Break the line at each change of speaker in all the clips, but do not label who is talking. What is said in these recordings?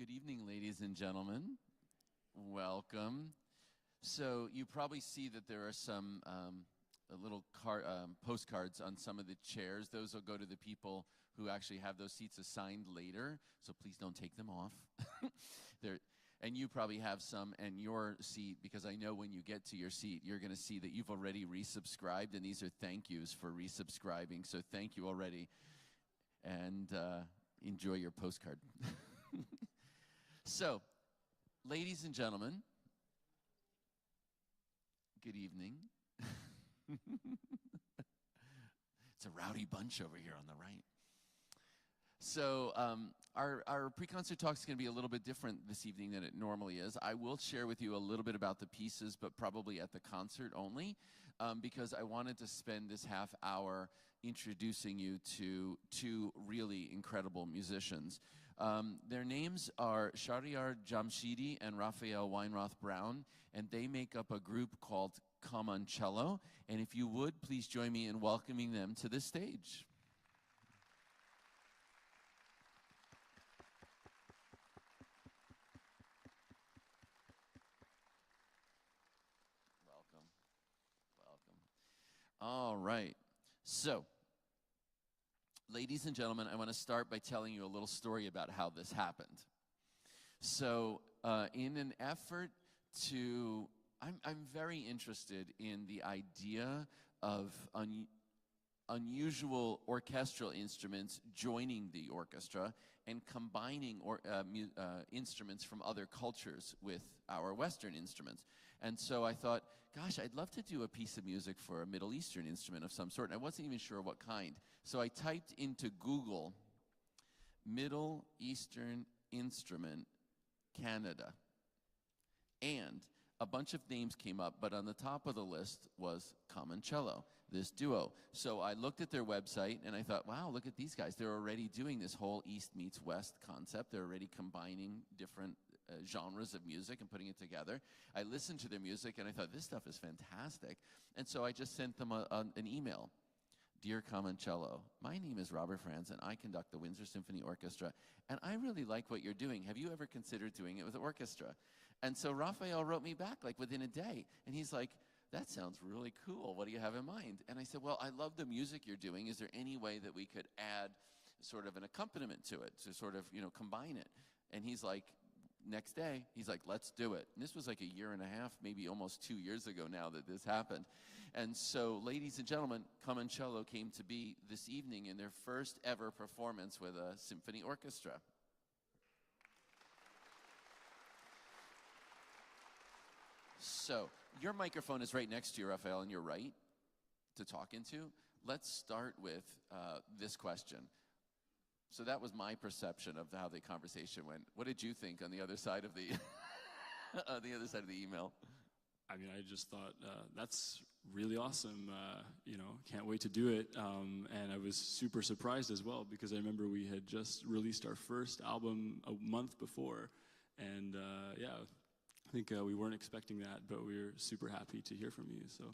Good evening, ladies and gentlemen. Welcome. So you probably see that there are some little postcards on some of the chairs. Those will go to the people who actually have those seats assigned later, so please don't take them off. And you probably have some in your seat, because I know when you get to your seat, you're going to see that you've already resubscribed, and these are thank yous for resubscribing. So thank you already, and enjoy your postcard. So, ladies and gentlemen, good evening. It's a rowdy bunch over here on the right. So our pre-concert talk is going to be a little bit different this evening than it normally is. I will share with you a little bit about the pieces, but probably at the concert only, because I wanted to spend this half hour introducing you to two really incredible musicians. Their names are Shahryar Jamshidi and Raphael Weinroth Brown, and they make up a group called Preconcert. And if you would, please join me in welcoming them to the stage. Welcome. All right. So, ladies and gentlemen, I want to start by telling you a little story about how this happened. So, in an effort to, I'm very interested in the idea of unusual orchestral instruments joining the orchestra and combining instruments from other cultures with our Western instruments. And so I thought, gosh, I'd love to do a piece of music for a Middle Eastern instrument of some sort, and I wasn't even sure what kind. So I typed into Google, Middle Eastern instrument, Canada, and a bunch of names came up, but on the top of the list was Preconcert, this duo. So I looked at their website and I thought, wow, look at these guys. They're already doing this whole East meets West concept. They're already combining different genres of music and putting it together. I listened to their music and I thought, this stuff is fantastic. And so I just sent them an email. Dear Preconcert, my name is Robert Franz and I conduct the Windsor Symphony Orchestra, and I really like what you're doing. Have you ever considered doing it with the orchestra? And so Raphael wrote me back like within a day, and he's like, that sounds really cool. What do you have in mind? And I said, well, I love the music you're doing. Is there any way that we could add sort of an accompaniment to it, to sort of, combine it? And he's like, next day, he's like, let's do it. And this was like a year and a half, maybe almost 2 years ago now that this happened. And so, ladies and gentlemen, Preconcert came to be this evening in their first ever performance with a symphony orchestra. So, your microphone is right next to you, Raphael, and you're right to talk into. Let's start with this question. So that was my perception of how the conversation went. What did you think on the other side of the email?
I mean, I just thought that's really awesome. Can't wait to do it. And I was super surprised as well, because I remember we had just released our first album a month before, and I think we weren't expecting that, but we were super happy to hear from you. So,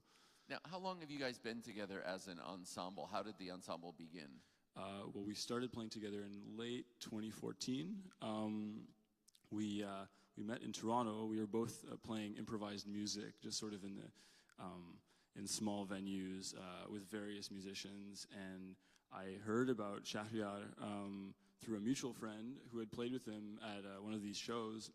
now, how long have you guys been together as an ensemble? How did the ensemble begin?
Well, we started playing together in late 2014. We met in Toronto. We were both playing improvised music, just sort of in small venues with various musicians. And I heard about Shahryar through a mutual friend who had played with him at one of these shows.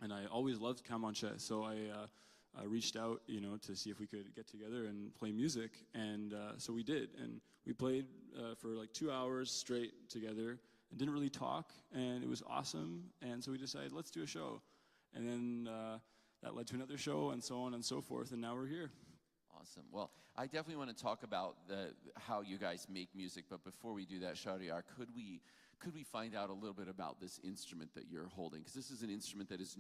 And I always loved Preconcert, so I reached out, to see if we could get together and play music, and so we did, and we played for like 2 hours straight together, and didn't really talk, and it was awesome, and so we decided, let's do a show, and then that led to another show, and so on and so forth, and now we're here.
Awesome. Well, I definitely want to talk about how you guys make music, but before we do that, Shahryar, could we find out a little bit about this instrument that you're holding? Because this is an instrument that was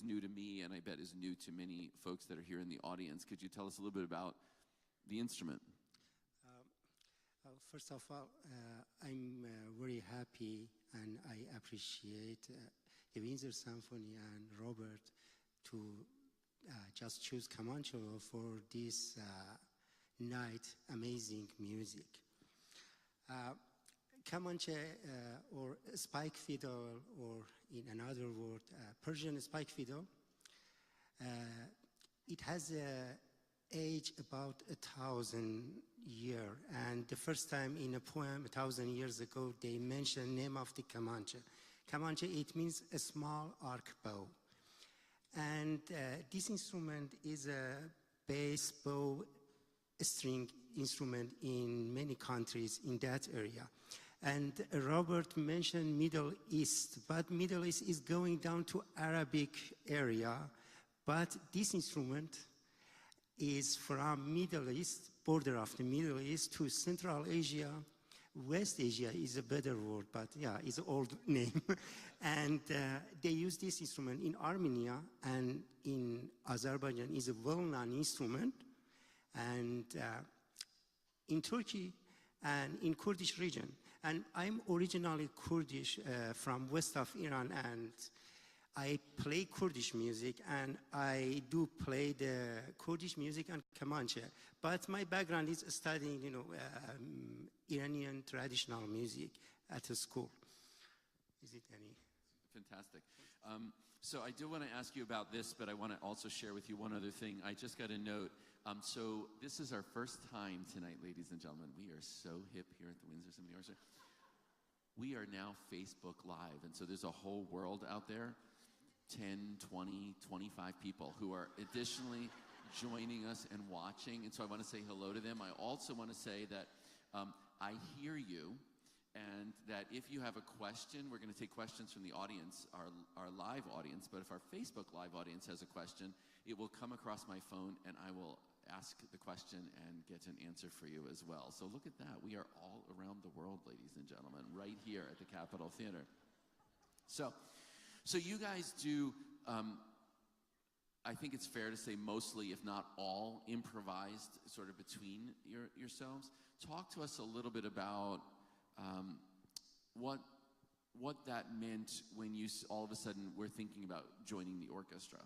new to me, and I bet is new to many folks that are here in the audience. Could you tell us a little bit about the instrument?
First of all, I'm very happy, and I appreciate the Windsor Symphony and Robert to just choose Preconcert for this night, amazing music. Kamanche or spike fiddle, or in another word, Persian spike fiddle, it has a age about 1,000 years. And the first time in a poem 1,000 years ago, they mentioned name of the Kamanche. Kamanche, it means a small arc bow. And this instrument is a bass bow string instrument in many countries in that area. And Robert mentioned Middle East, but Middle East is going down to Arabic area. But this instrument is from Middle East, border of the Middle East, to Central Asia. West Asia is a better word, but yeah, it's an old name. And they use this instrument in Armenia and in Azerbaijan. Is a well-known instrument. And in Turkey and in Kurdish region. And I'm originally Kurdish from west of Iran, and I play Kurdish music, and I do play the Kurdish music and Kamanche. But my background is studying, Iranian traditional music at a school. Is it any?
Fantastic. So I do want to ask you about this, but I want to also share with you one other thing. I just got a note. So this is our first time tonight, ladies and gentlemen. We are so hip here at the Windsor Symphony Orchestra. We are now Facebook Live, and so there's a whole world out there, 10, 20, 25 people who are additionally joining us and watching, and so I want to say hello to them. I also want to say that I hear you, and that if you have a question, we're going to take questions from the audience, our live audience, but if our Facebook Live audience has a question, it will come across my phone, and I will ask the question and get an answer for you as well. So look at that. We are all around the world, ladies and gentlemen, right here at the Capitol Theater. So you guys do, I think it's fair to say mostly, if not all, improvised sort of between yourselves. Talk to us a little bit about what that meant when you all of a sudden were thinking about joining the orchestra.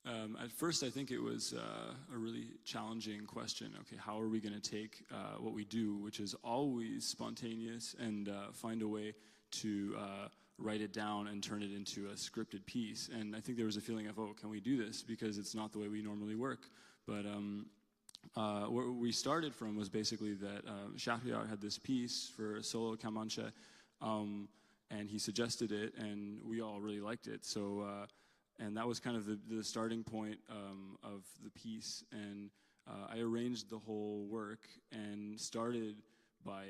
At first, I think it was a really challenging question. Okay, how are we going to take what we do, which is always spontaneous, and find a way to write it down and turn it into a scripted piece? And I think there was a feeling of, oh, can we do this? Because it's not the way we normally work. But where we started from was basically that Shahryar had this piece for solo Kamanche, and he suggested it, and we all really liked it. So. And that was kind of the starting point of the piece. And I arranged the whole work and started by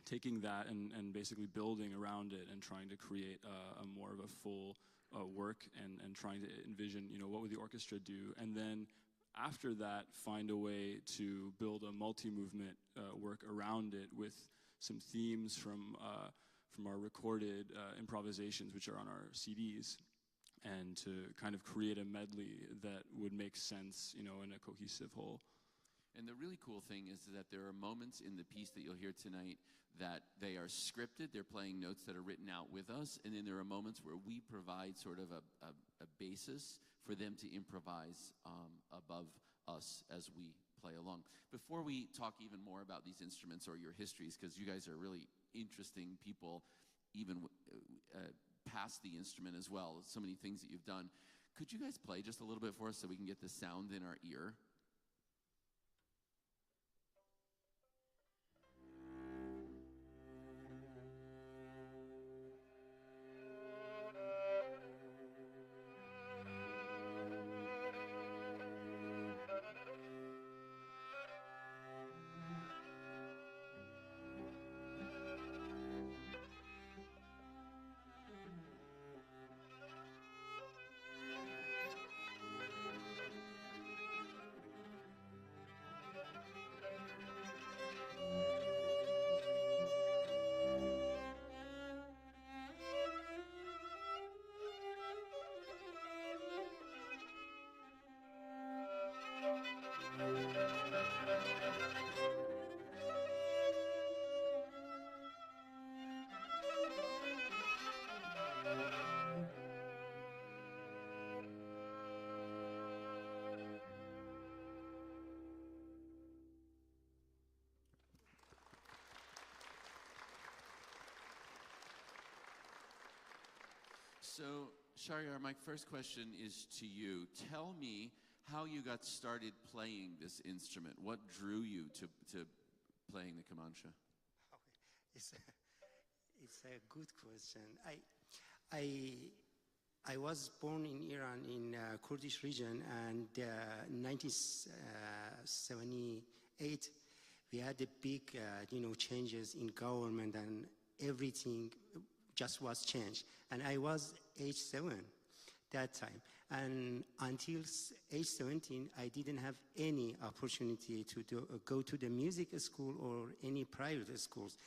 taking that and basically building around it and trying to create a more of a full work and trying to envision, what would the orchestra do? And then after that, find a way to build a multi-movement work around it with some themes from our recorded improvisations, which are on our CDs. And to kind of create a medley that would make sense, in a cohesive whole.
And the really cool thing is that there are moments in the piece that you'll hear tonight that they are scripted, they're playing notes that are written out with us, and then there are moments where we provide sort of a basis for them to improvise above us as we play along. Before we talk even more about these instruments or your histories, because you guys are really interesting people, even past the instrument as well, so many things that you've done. Could you guys play just a little bit for us so we can get the sound in our ear? So, Shahryar, my first question is to you. Tell me how you got started playing this instrument. What drew you to playing the kamancha?
It's a good question. I was born in Iran in Kurdish region, and 1978 we had a big changes in government, and everything just was changed. And I was age 7 that time, and until age 17 I didn't have any opportunity to go to the music school or any private schools.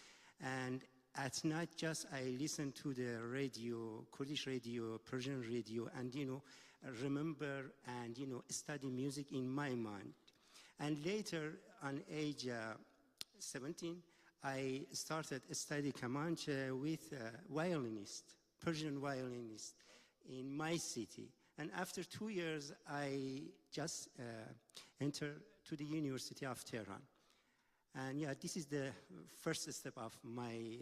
And at night, just I listened to the radio, Kurdish radio, Persian radio, and remember and study music in my mind. And later, on age 17, I started study kamancha with a violinist, Persian violinist, in my city. And after 2 years, I just entered to the University of Tehran. And yeah, this is the first step of my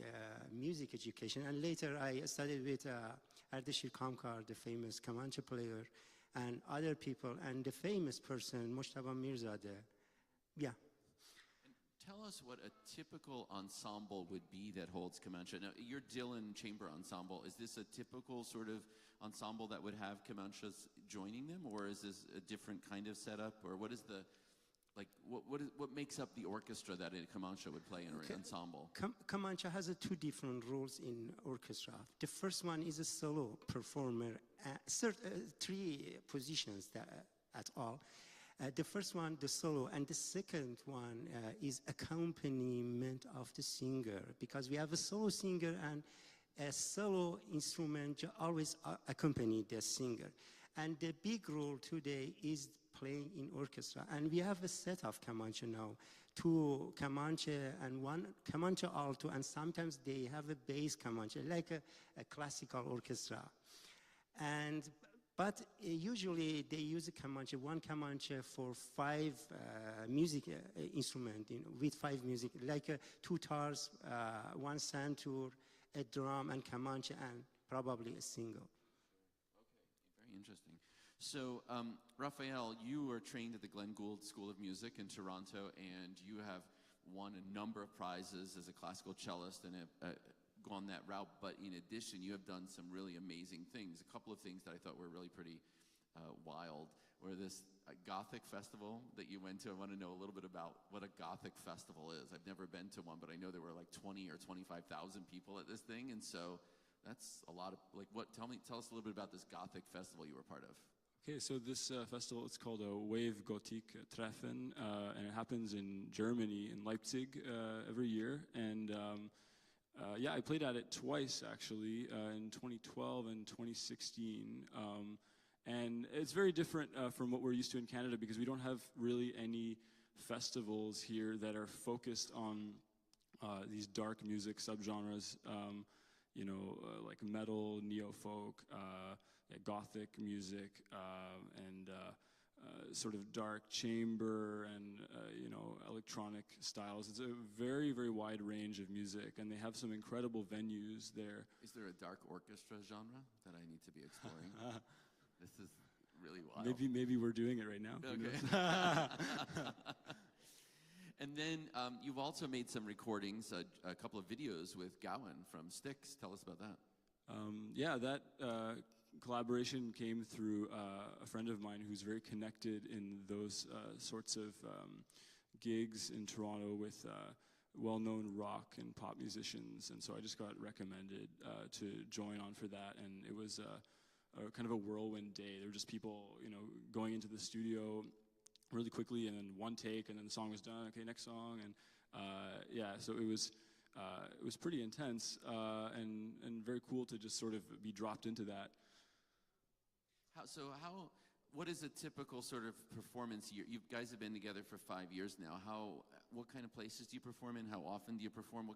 music education. And later I studied with Ardeshir Kamkar, the famous kamancha player, and other people, and the famous person, Moshtaba Mirzadeh. Yeah.
And tell us what a typical ensemble would be that holds kamancha. Now, your Dylan Chamber Ensemble, is this a typical sort of ensemble that would have kamanchas joining them, or is this a different kind of setup, or what is the... what makes up the orchestra that a kamancha would play in an ensemble?
Kamancha has two different roles in orchestra. The first one is a solo performer, three positions at all. The first one, the solo, and the second one is accompaniment of the singer, because we have a solo singer and a solo instrument always accompany the singer. And the big role today is playing in orchestra. And we have a set of kamancha now, 2 kamancha and 1 kamancha alto, and sometimes they have a bass kamancha, like a classical orchestra. But usually they use a kamancha, 1 kamancha for 5 music instrument, with 5 music, like 2 tars, 1 santur, a drum, and kamancha, and probably a single.
Okay, very interesting. So, Raphael, you were trained at the Glenn Gould School of Music in Toronto, and you have won a number of prizes as a classical cellist and gone that route. But in addition, you have done some really amazing things. A couple of things that I thought were really pretty wild were this Gothic festival that you went to. I want to know a little bit about what a Gothic festival is. I've never been to one, but I know there were like 20 or 25,000 people at this thing, and so that's a lot of tell us a little bit about this Gothic festival you were part of.
Okay, so this festival, it's called a Wave Gothic Treffen, and it happens in Germany, in Leipzig, every year. And yeah, I played at it twice, actually, in 2012 and 2016. And it's very different from what we're used to in Canada, because we don't have really any festivals here that are focused on these dark music subgenres, like metal, neo-folk, Gothic music, and sort of dark chamber and electronic styles. It's a very, very wide range of music, and they have some incredible venues there.
Is there a dark orchestra genre that I need to be exploring? This is really wild.
Maybe we're doing it right now.
Okay. And then you've also made some recordings, a couple of videos with Gowan from Styx. Tell us about that.
Yeah, that collaboration came through a friend of mine who's very connected in those sorts of gigs in Toronto with well-known rock and pop musicians, and so I just got recommended to join on for that, and it was a kind of a whirlwind day. There were just people, going into the studio really quickly, and then one take, and then the song was done. Okay, next song, and yeah, so it was pretty intense and very cool to just sort of be dropped into that.
What is a typical sort of performance year? You guys have been together for 5 years now. What kind of places do you perform in? How often do you perform?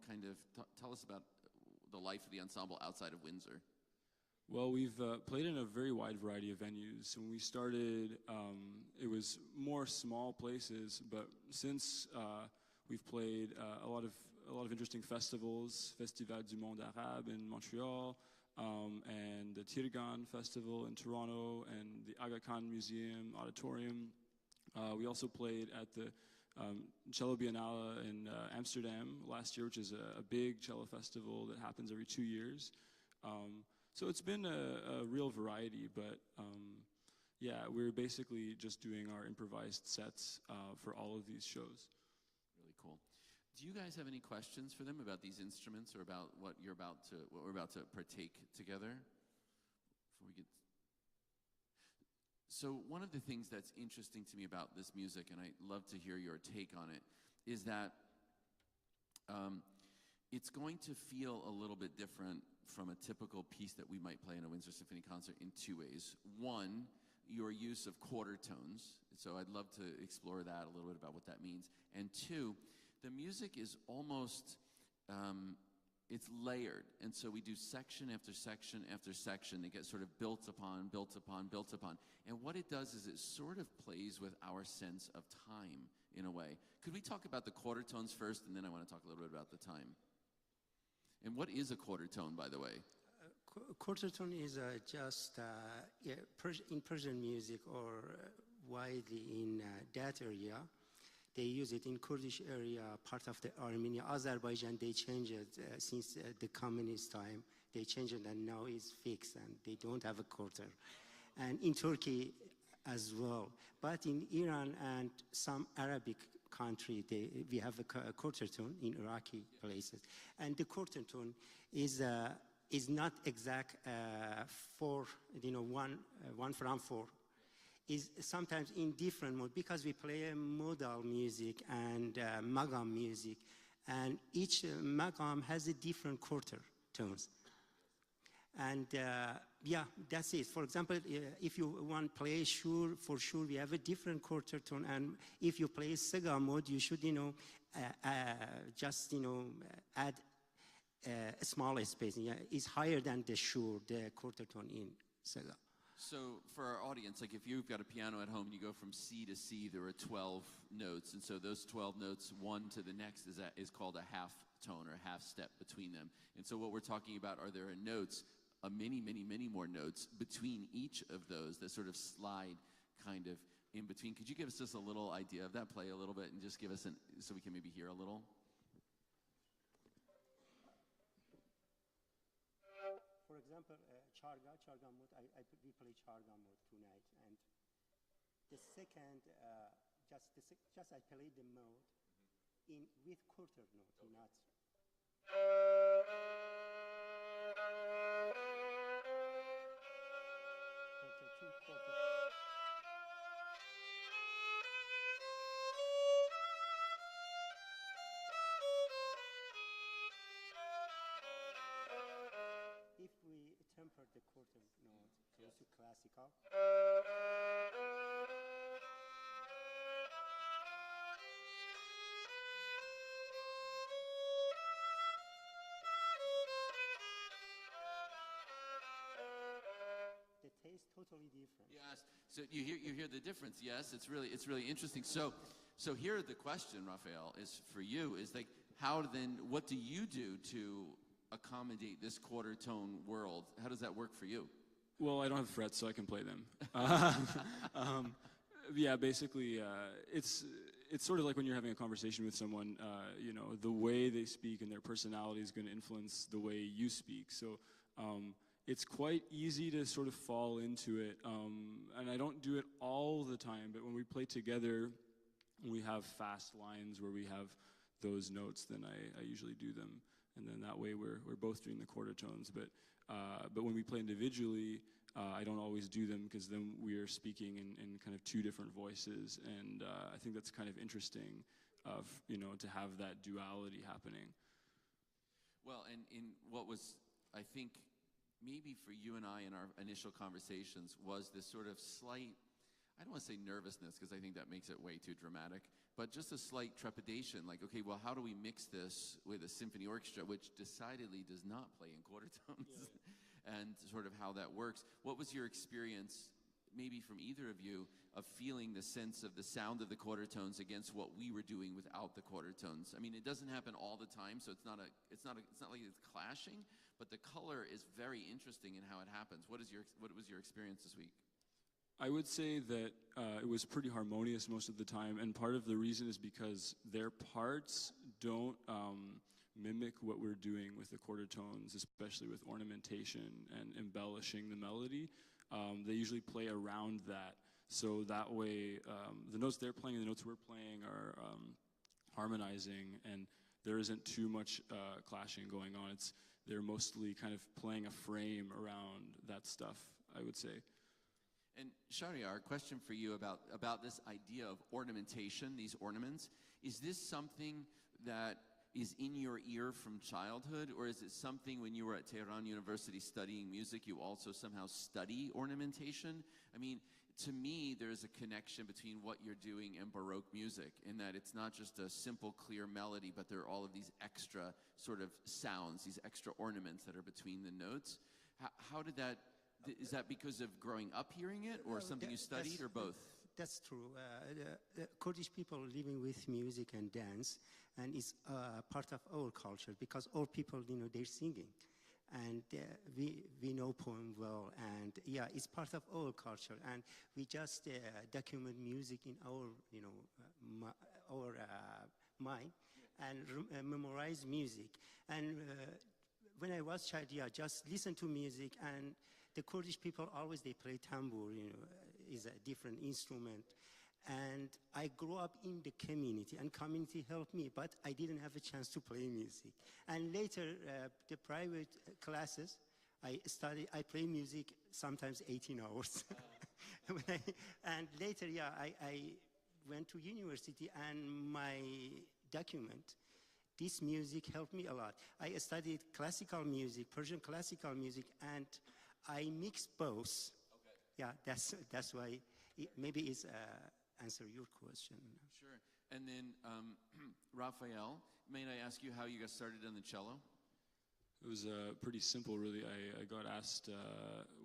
Tell us about the life of the ensemble outside of Windsor.
Well, we've played in a very wide variety of venues. When we started, it was more small places, but since we've played a lot of interesting festivals, Festival du Monde Arabe in Montreal, and the Tirgan Festival in Toronto, and the Aga Khan Museum Auditorium. We also played at the Cello Biennale in Amsterdam last year, which is a big cello festival that happens every 2 years. So it's been a real variety, but yeah, we're basically just doing our improvised sets for all of these shows.
Really cool. Do you guys have any questions for them about these instruments or about what we're about to partake together? Before we get. So one of the things that's interesting to me about this music, and I'd love to hear your take on it, is that it's going to feel a little bit different from a typical piece that we might play in a Windsor Symphony concert in two ways. One, your use of quarter tones. So I'd love to explore that a little bit about what that means. And two, the music is almost, it's layered. And so we do section after section after section. It gets sort of built upon, built upon, built upon. And what it does is it sort of plays with our sense of time in a way. Could we talk about the quarter tones first, and then I want to talk a little bit about the time? And what is a quarter tone, by the way?
Quarter tone is just in Persian music or widely in that area. They use it in Kurdish area, part of the Armenia, Azerbaijan. They changed it since the communist time. They changed it, and now it's fixed, and they don't have a quarter. And in Turkey as well. But in Iran and some Arabic country, we have a quarter tone in Iraqi places. And the quarter tone is not exact four, one from four. Is sometimes in different mode because we play modal music and magam music, and each magam has a different quarter tones. And yeah, that's it. For example, if you want to play shur, for sure we have a different quarter tone, and if you play sega mode, you should just add a small space. Yeah, it's higher than the shur, the quarter tone in sega.
So for our audience, like if you've got a piano at home and you go from C to C, there are 12 notes. And so those 12 notes, one to the next, is called a half tone or a half step between them. And so what we're talking about are there are notes, many, many, many more notes between each of those that sort of slide kind of in between. Could you give us just a little idea of that? Play a little bit and just give us so we can maybe hear a little.
For example, Charga mode, we play Charga mode tonight, and the second, just I play the mode with quarter note, not. Quarter two, quarter. If we temper the quarter note close to classical, the taste totally different.
Yes. So you hear the difference. Yes, it's really interesting. So here the question, Raphael, is for you is like what do you do to accommodate this quarter tone world? How does that work for you?
Well, I don't have frets, so I can play them. Yeah, basically, it's sort of like when you're having a conversation with someone. The way they speak and their personality is going to influence the way you speak. So it's quite easy to sort of fall into it. And I don't do it all the time, but when we play together, we have fast lines where we have those notes, then I usually do them. And then that way we're both doing the quarter tones. But when we play individually, I don't always do them because then we are speaking in kind of two different voices. And I think that's kind of interesting to have that duality happening.
Well, and in what was, I think, maybe for you and I in our initial conversations was this sort of slight, I don't want to say nervousness because I think that makes it way too dramatic, but just a slight trepidation, like, okay, well, how do we mix this with a symphony orchestra, which decidedly does not play in quarter tones, and sort of how that works. What was your experience, maybe from either of you, of feeling the sense of the sound of the quarter tones against what we were doing without the quarter tones. I mean, it doesn't happen all the time, so it's not like it's clashing, but the color is very interesting in how it happens. What was your experience this week?
I would say that it was pretty harmonious most of the time, and part of the reason is because their parts don't mimic what we're doing with the quarter tones, especially with ornamentation and embellishing the melody. They usually play around that, so that way the notes they're playing and the notes we're playing are harmonizing, and there isn't too much clashing going on. They're mostly kind of playing a frame around that stuff, I would say.
And Shahryar, a question for you about this idea of ornamentation, these ornaments. Is this something that is in your ear from childhood, or is it something when you were at Tehran University studying music, you also somehow study ornamentation? I mean, to me, there's a connection between what you're doing and Baroque music, in that it's not just a simple, clear melody, but there are all of these extra sort of sounds, these extra ornaments that are between the notes. How did that... Is that because of growing up hearing it, or something you studied, or both?
That's true. The Kurdish people living with music and dance, and it's part of our culture, because all people, they're singing. And we know poem well, and yeah, it's part of our culture. And we just document music in our, our mind, and memorize music. And when I was child, yeah, just listen to music, and the Kurdish people always, they play tambour, is a different instrument. And I grew up in the community, and community helped me, but I didn't have a chance to play music. And later, the private classes, I play music sometimes 18 hours. And later, yeah, I went to university, and my document, this music helped me a lot. I studied classical music, Persian classical music, and I mix both.
Okay.
Yeah, that's why maybe it's answer your question.
Sure. And then, Raphael, may I ask you how you got started on the cello?
It was pretty simple, really. I got asked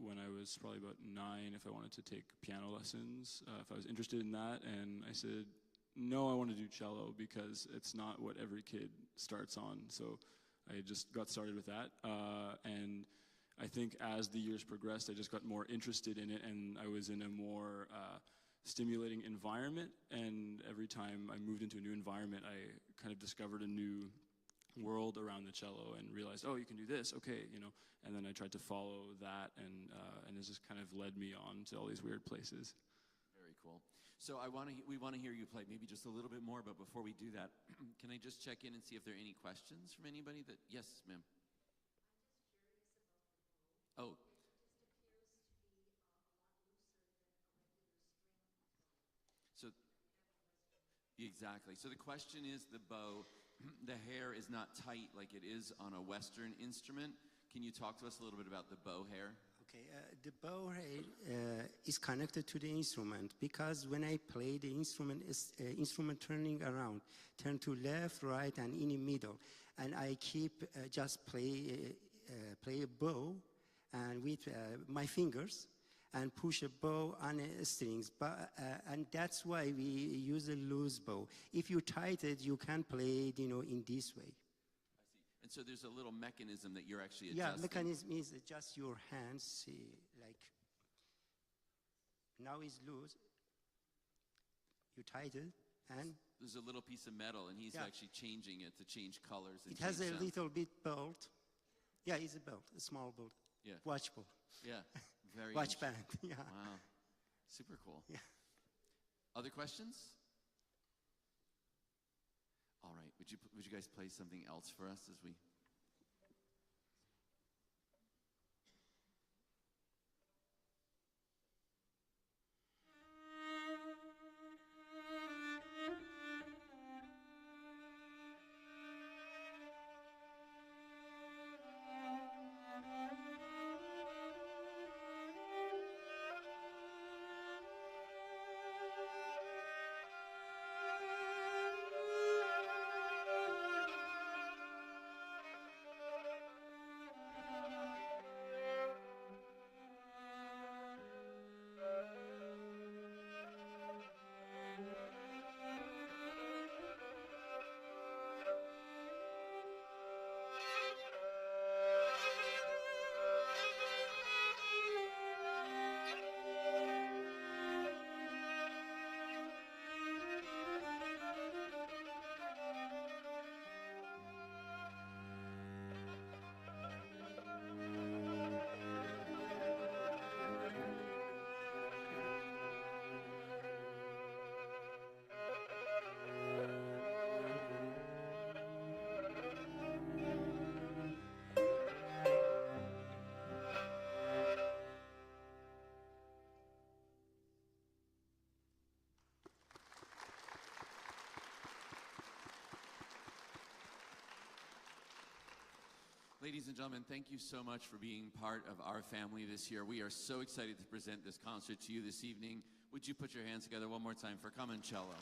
when I was probably about 9 if I wanted to take piano lessons, if I was interested in that, and I said, no, I want to do cello, because it's not what every kid starts on. So I just got started with that, and I think as the years progressed, I just got more interested in it, and I was in a more stimulating environment, and every time I moved into a new environment, I kind of discovered a new world around the cello and realized, oh, you can do this, okay, and then I tried to follow that, and it just kind of led me on to all these weird places.
Very cool. So we want to hear you play maybe just a little bit more, but before we do that, can I just check in and see if there are any questions from anybody that, yes, ma'am. Oh. So, exactly. So the question is, the bow, the hair is not tight like it is on a Western instrument. Can you talk to us a little bit about the bow hair?
Okay, the bow hair is connected to the instrument, because when I play the instrument, is instrument turning around, turn to left, right, and in the middle, and I keep just play a bow, and with my fingers, and push a bow on strings, and that's why we use a loose bow. If you tighten it, you can play it, in this way.
I see. And so there's a little mechanism that you're actually
Yeah,
adjusting.
mechanism is just your hands, see, like, now it's loose, you tighten, and
there's a little piece of metal, and he's actually changing it to change colors. And
it has a
sound.
little bit bolt. Yeah, it's a belt, a small bolt.
Yeah.
Watch bolt.
Yeah. Very
Watch band. Yeah.
Wow. Super cool.
Yeah.
Other questions? All right. Would you guys play something else for us as we... Ladies and gentlemen, thank you so much for being part of our family this year. We are so excited to present this concert to you this evening. Would you put your hands together one more time for Camoncello?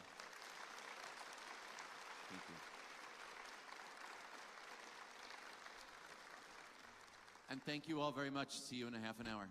Thank you. And thank you all very much. See you in a half an hour.